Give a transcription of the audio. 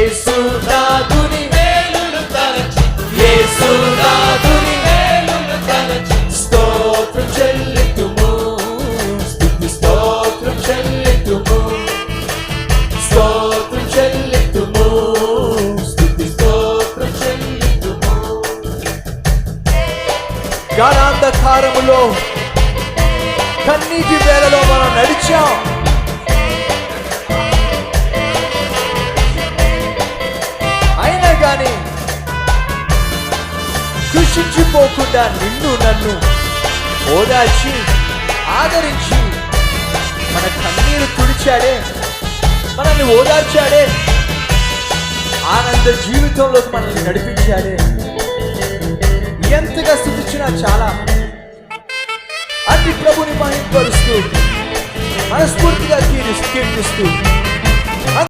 యేసునాథుని మేలులు తలచి యేసునాథుని మేలులు తలచి స్తోత్రం చెల్లితుము స్తుతి స్తోత్రం చెల్లితుము స్తోత్రం చెల్లితుము స్తుతి స్తోత్రం చెల్లితుము. గాఢాంధకారములో కన్నీటి వేళలో మనం నడిచాం. అయినా కానీ కృషించిపోకుండా నిన్ను నన్ను ఓదార్చి ఆదరించి మన కన్నీరు తుడిచాడే, మనల్ని ఓదార్చాడే, ఆనంద జీవితంలోకి మనల్ని నడిపించాడే. ఎంతగా స్తుతించినా చాలా. అట్టి ప్రభుని మహిమపరుస్తూ మనస్ఫూర్తిగా కీర్తిస్తూ